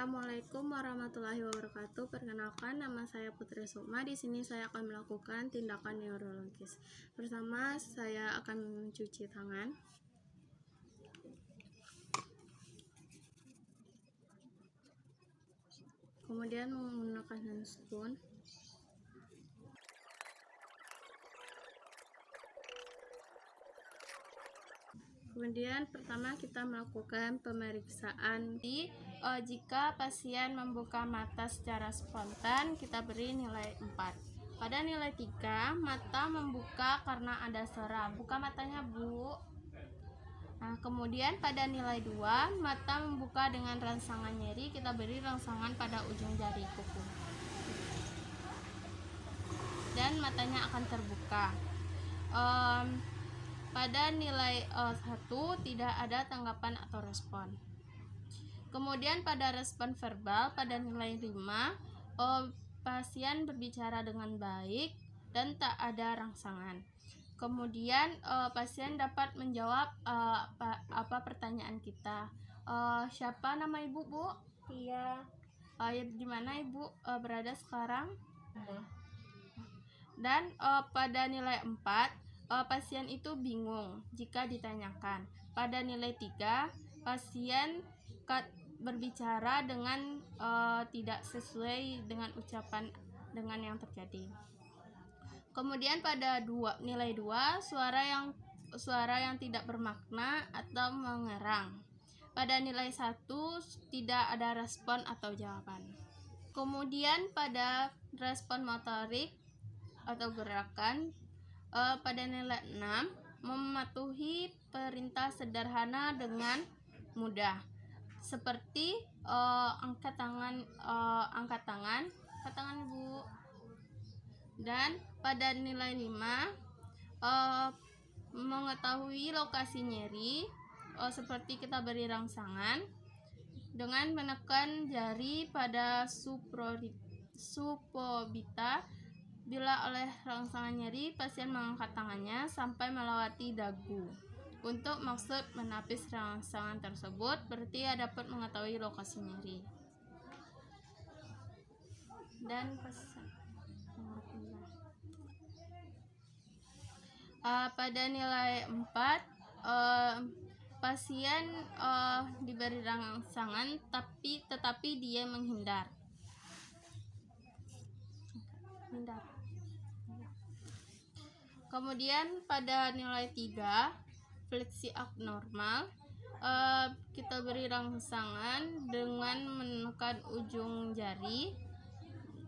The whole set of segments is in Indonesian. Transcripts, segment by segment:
Assalamualaikum warahmatullahi wabarakatuh. Perkenalkan, nama saya Putri Sukma. Di sini saya akan melakukan tindakan neurologis. Pertama, saya akan mencuci tangan. Kemudian menggunakan handscoon. Kemudian pertama kita melakukan pemeriksaan. Jika pasien membuka mata secara spontan, kita beri nilai 4. Pada nilai 3, mata membuka karena ada seram. Buka matanya, Bu. Nah, kemudian pada nilai 2, mata membuka dengan rangsangan nyeri, kita beri rangsangan pada ujung jari kuku. Dan matanya akan terbuka. Pada nilai 1 tidak ada tanggapan atau respon. Kemudian pada respon verbal pada nilai 5, pasien berbicara dengan baik dan tak ada rangsangan. Kemudian pasien dapat menjawab apa pertanyaan kita. Siapa nama Ibu, Bu? Iya. Di mana Ibu berada sekarang? Dan pada nilai 4, pasien itu bingung jika ditanyakan. Pada nilai 3, pasien berbicara dengan tidak sesuai dengan ucapan dengan yang terjadi. Kemudian pada nilai 2, suara yang tidak bermakna atau mengerang. Pada nilai 1, tidak ada respon atau jawaban. Kemudian pada respon motorik atau gerakan, pada nilai 6, mematuhi perintah sederhana dengan mudah, seperti angkat tangan Bu. Dan pada nilai 5, mengetahui lokasi nyeri, seperti kita beri rangsangan dengan menekan jari pada supobita. Bila oleh rangsangan nyeri, pasien mengangkat tangannya sampai melewati dagu. Untuk maksud menapis rangsangan tersebut, berarti dapat mengetahui lokasi nyeri. Dan pada nilai 4, pasien diberi rangsangan tetapi dia menghindar. Kemudian pada nilai 3, fleksi abnormal, kita beri rangsangan dengan menekan ujung jari.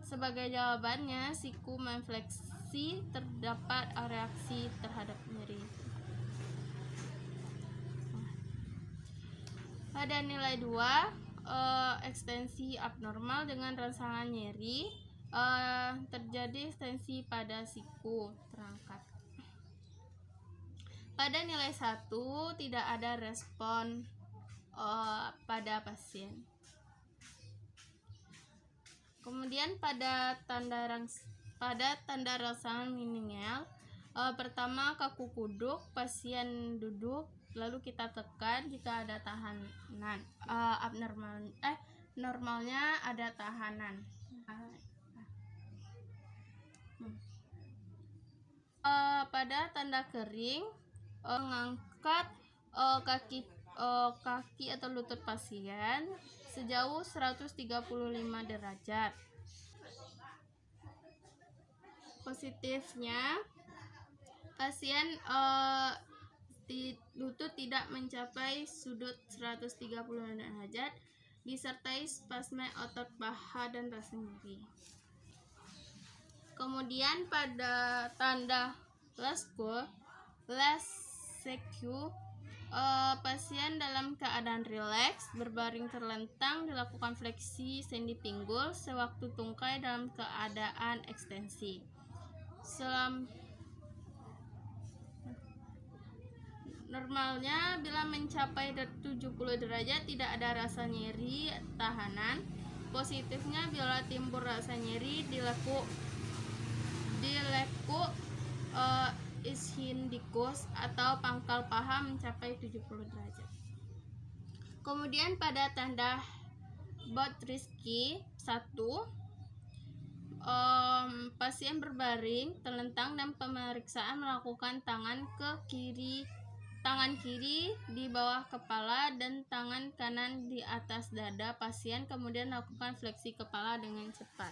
Sebagai jawabannya, siku memfleksi, terdapat reaksi terhadap nyeri. Pada nilai 2, ekstensi abnormal dengan rangsangan nyeri, terjadi ekstensi pada siku terangkat. Pada nilai 1, tidak ada respon pada pasien. Kemudian pada tanda rangsangan minimal, pertama kaku kuduk, pasien duduk, lalu kita tekan jika ada tahanan. Normalnya ada tahanan. Pada tanda kering, mengangkat kaki atau lutut pasien sejauh 135 derajat. Positifnya, pasien lutut tidak mencapai sudut 135 derajat, disertai spasme otot paha dan rasa nyeri. Kemudian pada tanda Lascaux, pasien dalam keadaan rileks, berbaring terlentang, dilakukan fleksi sendi pinggul sewaktu tungkai dalam keadaan ekstensi. Normalnya bila mencapai 70 derajat tidak ada rasa nyeri tahanan. Positifnya bila timbul rasa nyeri di leku ischincus atau pangkal paha mencapai 70 derajat. Kemudian pada tanda Both risky. 1. Pasien berbaring, terlentang, dan pemeriksaan melakukan tangan kiri di bawah kepala dan tangan kanan di atas dada pasien, kemudian lakukan fleksi kepala dengan cepat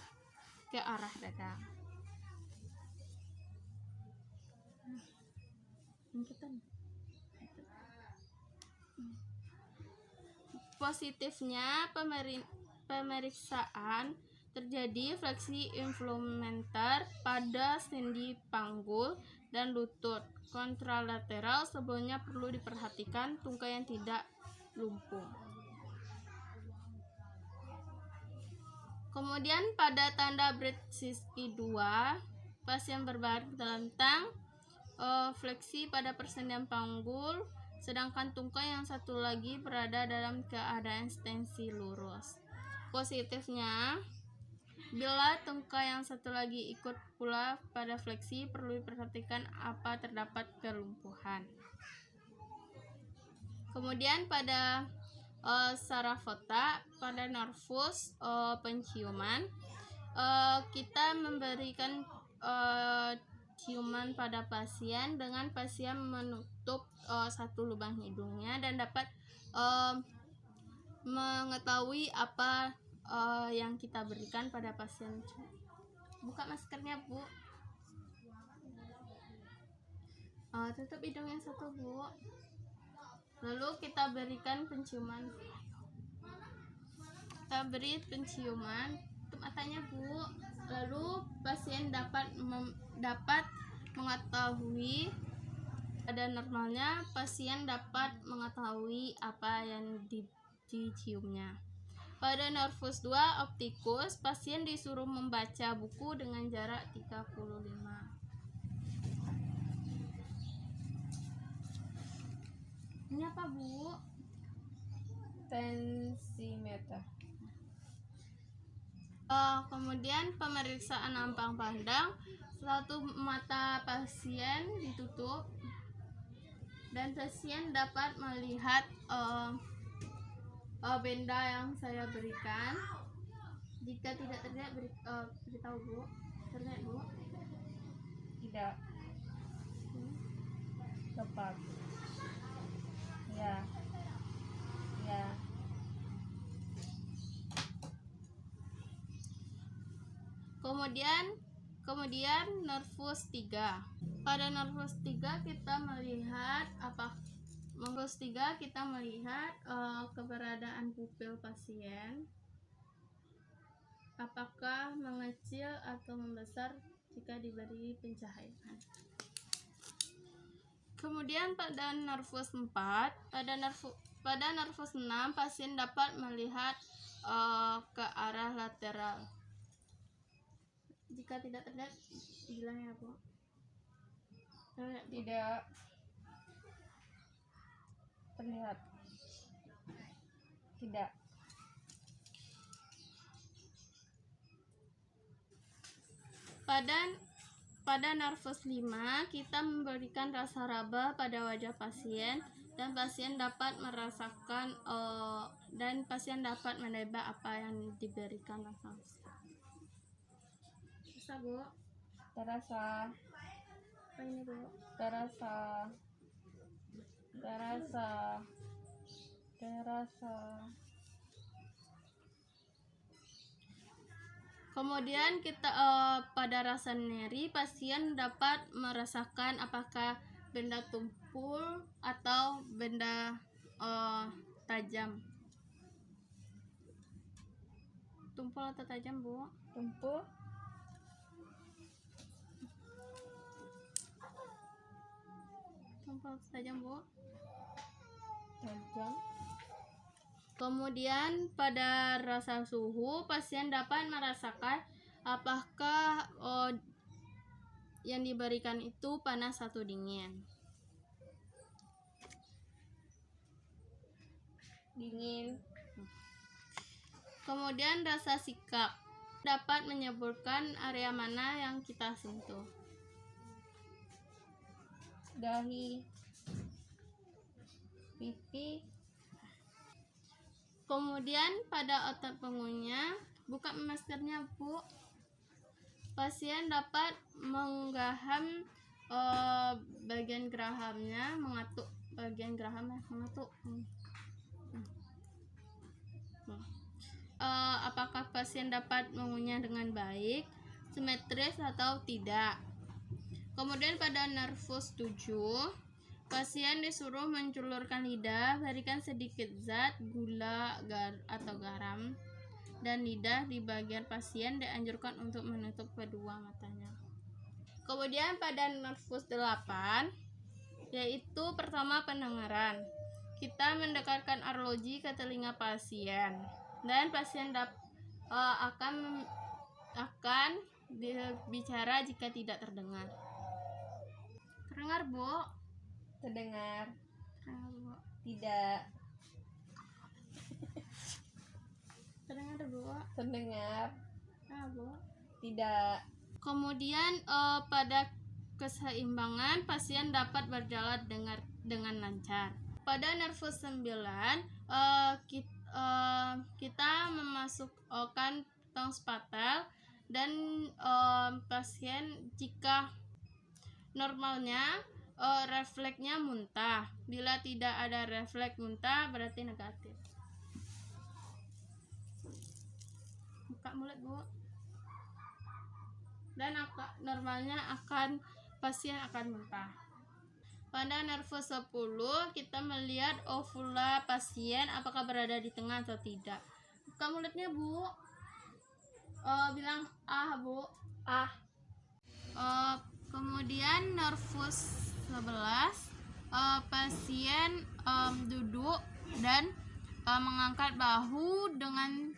ke arah dada. Positifnya pemeriksaan terjadi fleksi inflamenter pada sendi panggul dan lutut. Kontralateral sebelumnya perlu diperhatikan tungkai yang tidak lumpuh. Kemudian pada tanda Brzezinski 2, pasien berbaring terlentang, fleksi pada persendian panggul, sedangkan tungkai yang satu lagi berada dalam keadaan ekstensi lurus. Positifnya, bila tungkai yang satu lagi ikut pula pada fleksi, perlu diperhatikan apa terdapat kelumpuhan. Kemudian pada sarafota, pada nervus penciuman, kita memberikan ciuman pada pasien dengan pasien menutup satu lubang hidungnya dan dapat mengetahui apa yang kita berikan pada pasien. Buka maskernya, Bu. Tutup hidung yang satu, Bu. Lalu kita berikan penciuman. Kita beri penciuman. Tutup matanya, Bu. Lalu pasien dapat mengetahui, pada normalnya pasien dapat mengetahui apa yang diciumnya. Pada nervus 2 optikus, pasien disuruh membaca buku dengan jarak 35. Ini apa, Bu? Tensimeter. Kemudian pemeriksaan ampang pandang, satu mata pasien ditutup dan pasien dapat melihat benda yang saya berikan. Jika tidak terlihat, beritahu, Bu. Terlihat, Bu? Tidak. Tepat. Ya. Kemudian nervus 3. Pada nervus 3 kita melihat keberadaan pupil pasien, apakah mengecil atau membesar jika diberi pencahayaan. Kemudian pada nervus 4, pada nervus 6 pasien dapat melihat ke arah lateral. Jika tidak terlihat, bilang ya, Bu. Tidak terlihat. Tidak. Pada nervus 5 kita memberikan rasa raba pada wajah pasien dan pasien dapat merasakan dan pasien dapat menebak apa yang diberikan langsung. Bisa, Bu? Terasa. Apa ini, Bu? Terasa. Kemudian kita pada rasa nyeri, pasien dapat merasakan apakah benda tumpul atau benda tajam. Tumpul atau tajam, Bu? Tumpul. Tumpul atau tajam, Bu? Tajam. Kemudian pada rasa suhu, pasien dapat merasakan apakah yang diberikan itu panas atau dingin. Dingin. Kemudian rasa sikap dapat menyebutkan area mana yang kita sentuh. Dahi. Pipi. Kemudian pada otot punggungnya, buka maskernya Bu. Pasien dapat menggaham bagian gerahamnya, mengatuk bagian gerahamnya, mengatuk. Apakah pasien dapat mengunyah dengan baik, simetris atau tidak? Kemudian pada nervus 7, pasien disuruh menjulurkan lidah, berikan sedikit zat, gula, atau garam, dan lidah di bagian pasien dianjurkan untuk menutup kedua matanya. Kemudian pada nervus 8, yaitu pertama pendengaran. Kita mendekatkan arloji ke telinga pasien dan pasien akan bicara jika tidak terdengar. Terdengar, Bu? Terdengar. Terdengar, Bu? Tidak. Terdengar, Bu? Terdengar. Bu? Tidak. Kemudian pada keseimbangan pasien dapat berjalan dengan lancar. Pada nervus 9, kita memasukkan tong spatel dan pasien jika normalnya refleksnya muntah. Bila tidak ada refleks muntah berarti negatif. Buka mulut, Bu. Dan normalnya pasien akan muntah. Pada nervus 10 kita melihat ovula pasien apakah berada di tengah atau tidak. Buka mulutnya, Bu. Bilang Bu. Kemudian nervus 11 pasien duduk dan mengangkat bahu dengan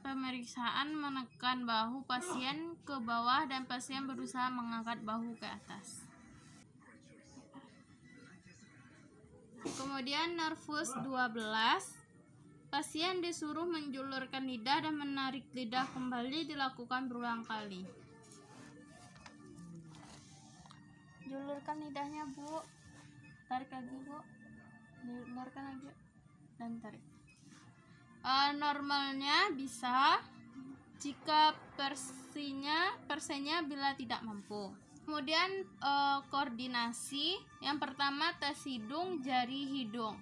pemeriksaan menekan bahu pasien ke bawah dan pasien berusaha mengangkat bahu ke atas. Kemudian nervus 12, pasien disuruh menjulurkan lidah dan menarik lidah kembali dilakukan berulang kali. Julurkan lidahnya, Bu. Tarik lagi, Bu. Julurkan lagi dan tarik. Normalnya bisa jika persennya bila tidak mampu. Kemudian koordinasi, yang pertama tes hidung, jari hidung.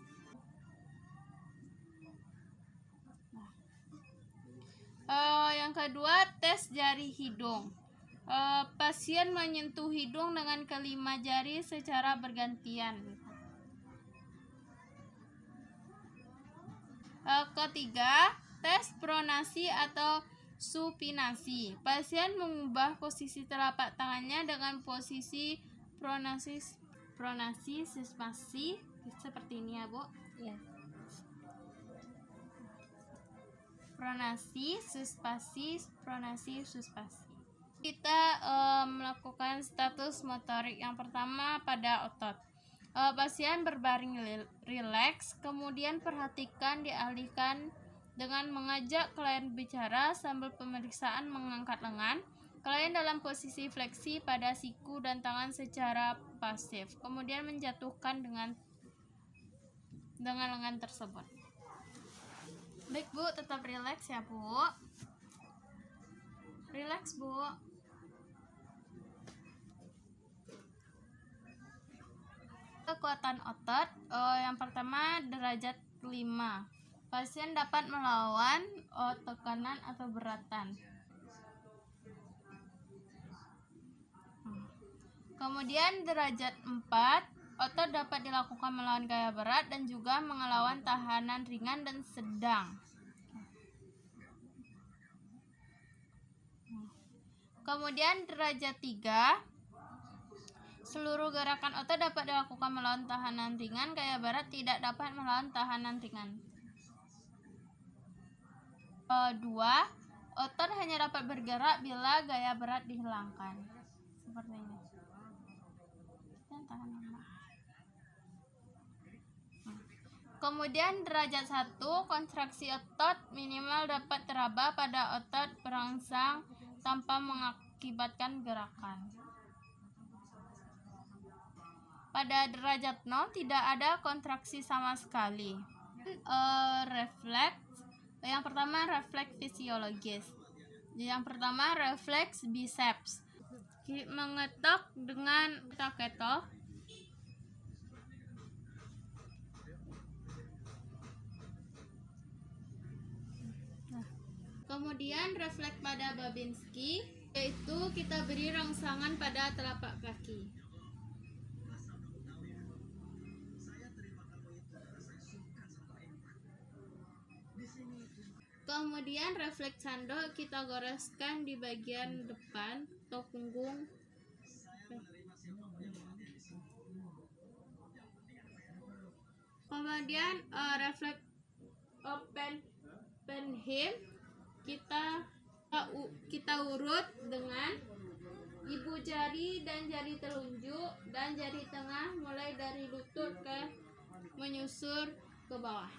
Yang kedua tes jari hidung. Pasien menyentuh hidung dengan kelima jari secara bergantian. Ketiga, tes pronasi atau supinasi. Pasien mengubah posisi telapak tangannya dengan posisi pronasi suspasi seperti ini ya, Bu. Ya. Pronasi suspasi. Kita melakukan status motorik. Yang pertama pada otot. Pasien berbaring rileks, kemudian perhatikan dialihkan dengan mengajak klien bicara sambil pemeriksaan mengangkat lengan. Klien dalam posisi fleksi pada siku dan tangan secara pasif, kemudian menjatuhkan dengan lengan tersebut. Baik, Bu, tetap rileks ya, Bu. Rileks, Bu. Kekuatan otot, yang pertama derajat 5. Pasien dapat melawan tekanan atau beratan. Kemudian derajat 4, otot dapat dilakukan melawan gaya berat dan juga melawan tahanan ringan dan sedang. Kemudian derajat 3, seluruh gerakan otot dapat dilakukan melawan tahanan ringan, gaya berat tidak dapat melawan tahanan ringan. 2, otot hanya dapat bergerak bila gaya berat dihilangkan. Seperti ini. Kemudian derajat 1, kontraksi otot minimal dapat teraba pada otot perangsang tanpa mengakibatkan gerakan. Pada derajat 0 tidak ada kontraksi sama sekali. Refleks, Yang pertama refleks fisiologis. Yang pertama refleks biceps. Mengetok dengan taketo. Kemudian refleks pada Babinski, yaitu kita beri rangsangan pada telapak kaki. Kemudian refleks Sando kita goreskan di bagian depan atau punggung. Kemudian refleks open hip kita urut dengan ibu jari dan jari telunjuk dan jari tengah mulai dari lutut menyusur ke bawah.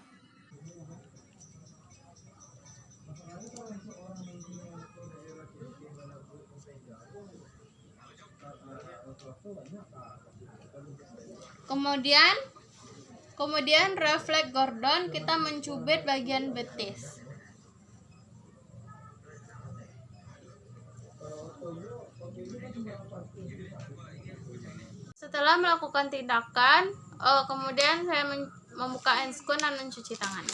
Kemudian refleks Gordon kita mencubit bagian betis. Setelah melakukan tindakan, kemudian saya membuka handscoon dan mencuci tangan.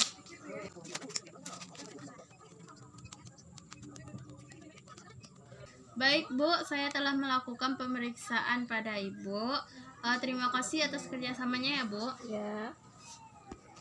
Baik Bu, saya telah melakukan pemeriksaan pada Ibu. Terima kasih atas kerjasamanya ya Bu. Ya.